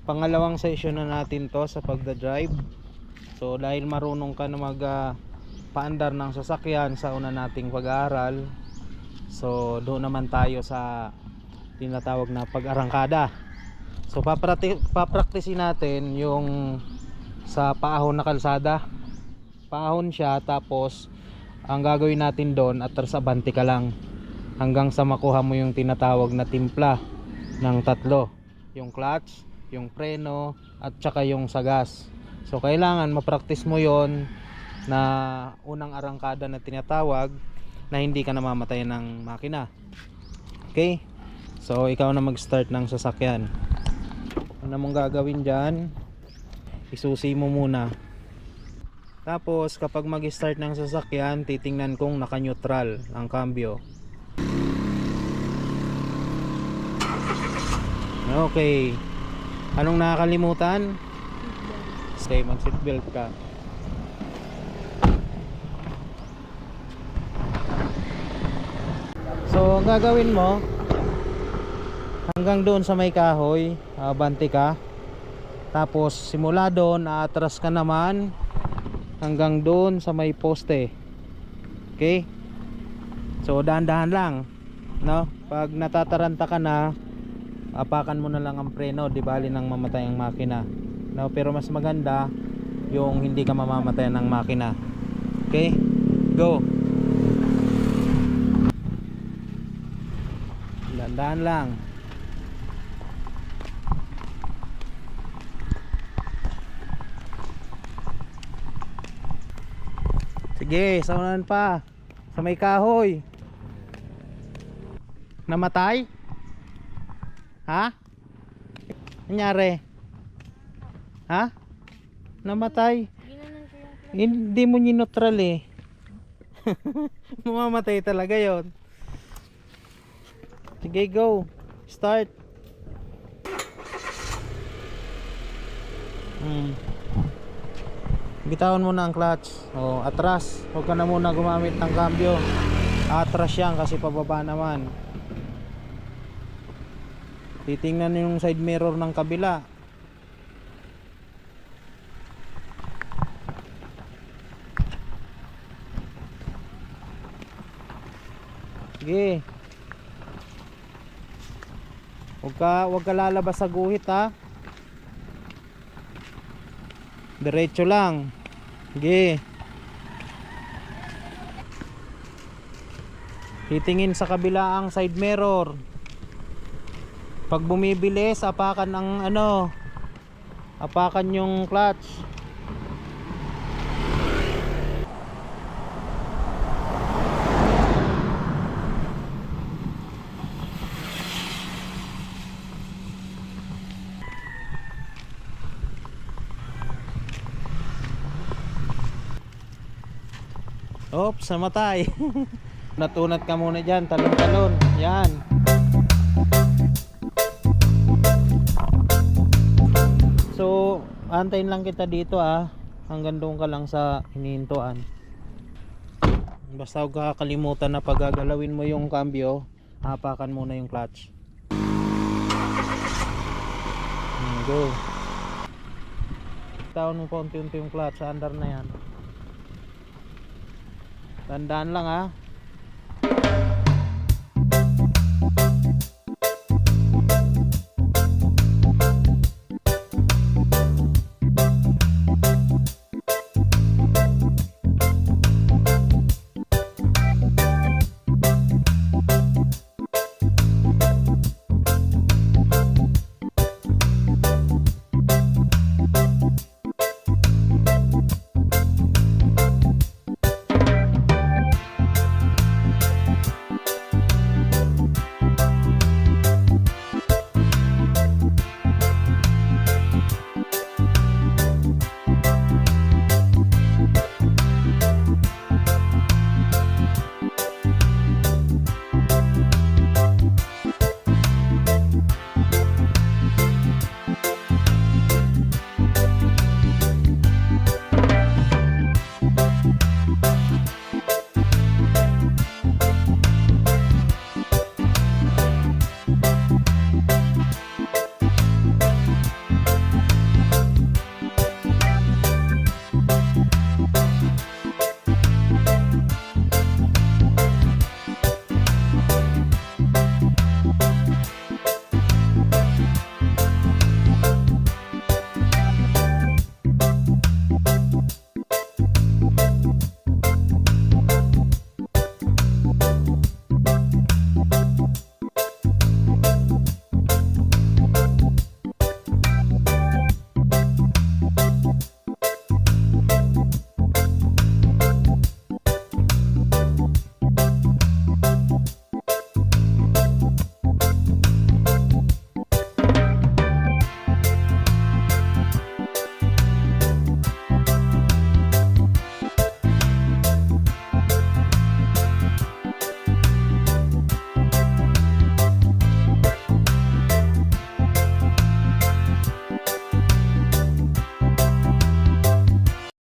Pangalawang session na natin to sa pagdadrive. So dahil marunong ka na mag paandar ng sasakyan sa una nating pag-aaral, so doon naman tayo sa tinatawag na pag-arangkada. So papraktisin natin yung sa paahon na kalsada. Paahon siya, tapos ang gagawin natin doon, atras abante ka lang hanggang sa makuha mo yung tinatawag na timpla ng tatlo, yung clutch, yung preno, at saka yung sa gas. So kailangan mapraktis mo yon na unang arangkada na tinatawag, na hindi ka namamatay ng makina. Okay, so ikaw na mag start ng sasakyan. Ano mong gagawin dyan, isusi mo muna. Tapos kapag mag start ng sasakyan, titingnan kung naka neutral ang cambio. Okay, anong nakakalimutan? Okay, mag seatbelt ka. So ang gagawin mo, hanggang doon sa may kahoy, bante ka. Tapos simula doon, aatras ka naman hanggang doon sa may poste. Okay, so dahan-dahan lang, no? Pag natataranta ka na, apakan mo na lang ang preno, di bali nang mamatay ang makina, no? Pero mas maganda yung hindi ka mamamatay ng makina. Okay, go. Dahan-dahan lang. Sige, sa unahan pa, sa may kahoy. Namatay? Ha? Nangyari? Ha? Namatay? Hindi mo ninutral eh. Mamamatay talaga yon. Sige, go. Start. Bitawan mo na ang clutch. O, atras. Huwag ka na muna gumamit ng cambio. Atras yan kasi pababa naman. Titingnan yung side mirror ng kabila. Sige. Huwag ka lalabas sa guhit, ha. Diretso lang. Sige. Titingin sa kabila ang side mirror. Pag bumibilis, apakan ang apakan yung clutch. Oops, namatay. Natunat ka muna dyan, talon-talon. Yan. So, antayin lang kita dito, hanggang doon ka lang sa hinihintuan. Basta huwag kakalimutan na pag gagalawin mo yung cambio, hapakan muna yung clutch. Go. Taon mo pa unti-unti yung clutch, sa andar na yan. Tandaan lang,